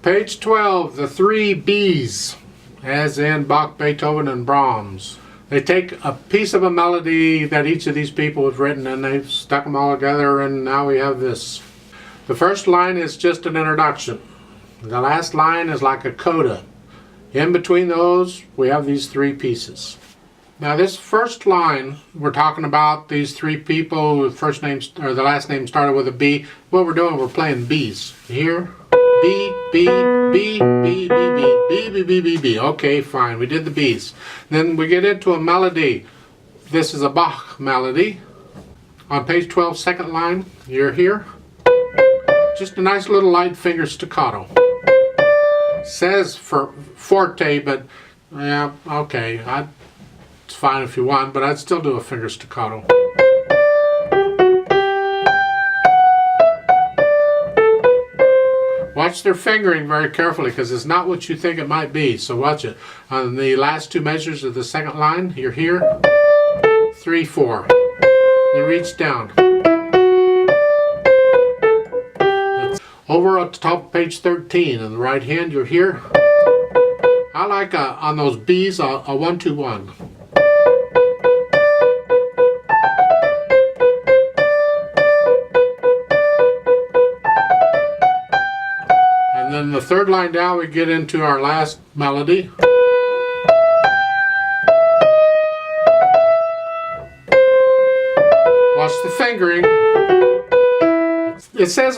Page 12, the three B's, as in Bach, Beethoven, and Brahms. They take a piece of a melody that each of these people have written and they've stuck them all together, and now we have this. The first line is just an introduction. The last line is like a coda. In between those, we have these three pieces. Now this first line, we're talking about these three people with first names or the last name started with a B. What we're doing, we're playing B's. Here, B, B, B, B, B, B, B, B, B, B, B. Okay, fine, we did the B's. Then we get into a melody. This is a Bach melody. On page 12, second line, you're here. Just a nice little light finger staccato. Says for forte, but yeah, okay. It's fine if you want, but I'd still do a finger staccato. Watch their fingering very carefully because it's not what you think it might be, so watch it. On the last two measures of the second line, you're here, 3, 4. Then reach down. Over at the top of page 13, on the right hand, you're here. I like on those B's a 1, 2, 1. And then the third line down, we get into our last melody. Watch the fingering. It says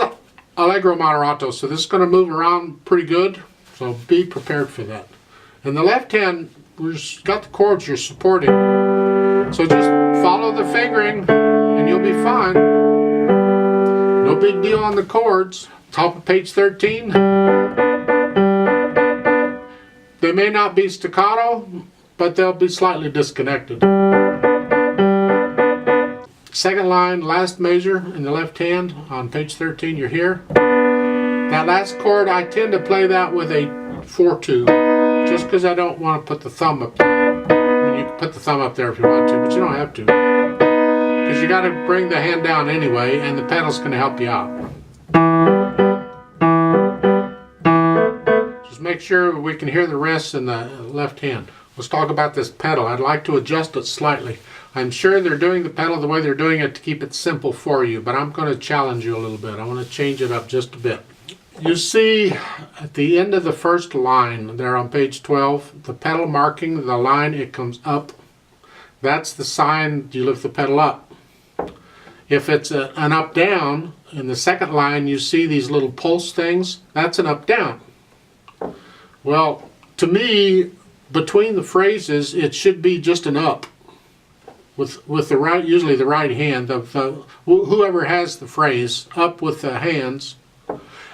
Allegro moderato, so this is going to move around pretty good, so be prepared for that. In the left hand, we've got the chords you're supporting, so just follow the fingering and you'll be fine. No big deal on the chords. Top of page 13. They may not be staccato, but they'll be slightly disconnected. Second line, last measure in the left hand on page 13, you're here. That last chord, I tend to play that with a 4-2, just because I don't want to put the thumb up there. I mean, you can put the thumb up there if you want to, but you don't have to. Because you got to bring the hand down anyway, and the pedal's going to help you out. Just make sure we can hear the wrists in the left hand. Let's talk about this pedal. I'd like to adjust it slightly. I'm sure they're doing the pedal the way they're doing it to keep it simple for you, but I'm going to challenge you a little bit. I want to change it up just a bit. You see at the end of the first line there on page 12, the pedal marking the line, it comes up. That's the sign you lift the pedal up. If it's an up-down, in the second line you see these little pulse things, that's an up-down. Well, to me, between the phrases, it should be just an up. With the right, usually the right hand of whoever has the phrase, up with the hands,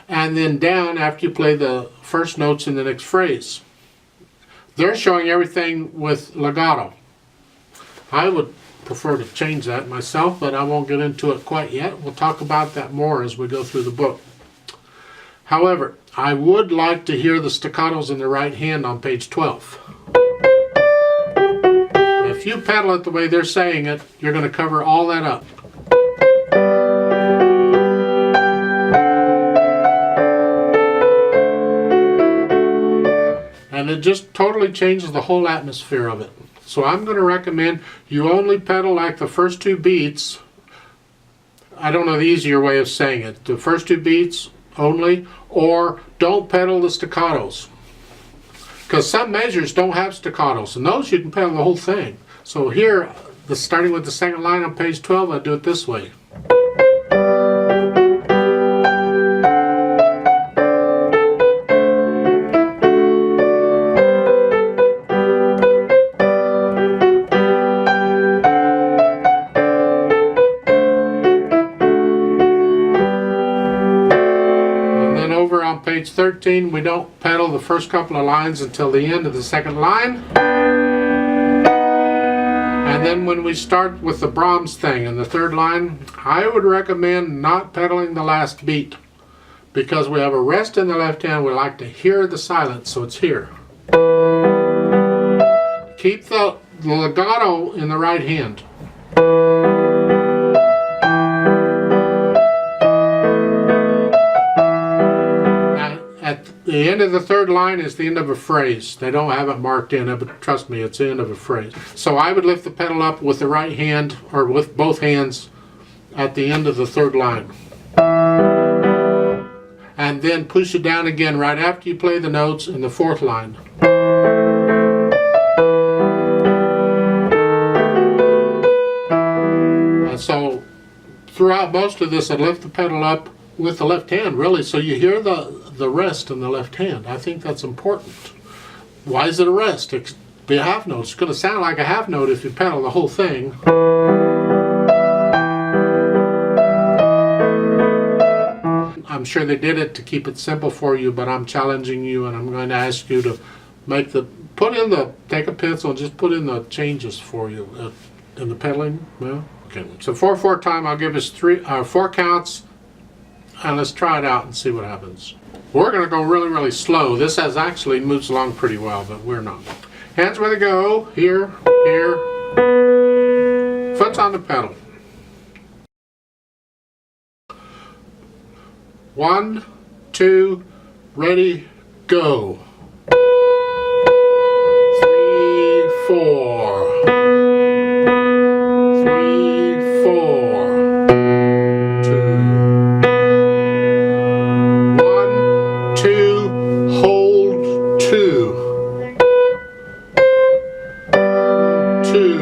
and then down after you play the first notes in the next phrase. They're showing everything with legato. I would prefer to change that myself, but I won't get into it quite yet. We'll talk about that more as we go through the book. However, I would like to hear the staccatos in the right hand on page 12. If you pedal it the way they're saying it, you're going to cover all that up. And it just totally changes the whole atmosphere of it. So I'm going to recommend you only pedal like the first two beats. I don't know the easier way of saying it. The first two beats only, or don't pedal the staccatos. Because some measures don't have staccatos, and those you can pedal the whole thing. So here, starting with the second line on page 12, I do it this way. And then over on page 13, we don't pedal the first couple of lines until the end of the second line. And then when we start with the Brahms thing in the third line, I would recommend not pedaling the last beat, because we have a rest in the left hand. We like to hear the silence, so it's here. Keep the legato in the right hand. Now, The end of the third line is the end of a phrase. They don't have it marked in it, but trust me, it's the end of a phrase. So I would lift the pedal up with the right hand, or with both hands, at the end of the third line. And then push it down again right after you play the notes in the fourth line. And so throughout most of this, I lift the pedal up with the left hand, really, so you hear the rest in the left hand. I think that's important. Why is it a rest? It's be a half note. It's going to sound like a half note if you pedal the whole thing. I'm sure they did it to keep it simple for you, but I'm challenging you, and I'm going to ask you to take a pencil and just put in the changes for you in the pedaling. Well, okay. So 4/4 time, I'll give us 4 counts, and let's try it out and see what happens. We're going to go really, really slow. This actually moves along pretty well, but we're not. Hands where they go. Here, here. Foot's on the pedal. 1, 2, ready, go. 3, 4. 3, 4. 2. 1, 2, hold 2. 2.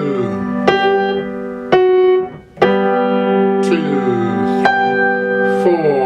2, 4.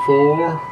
Four.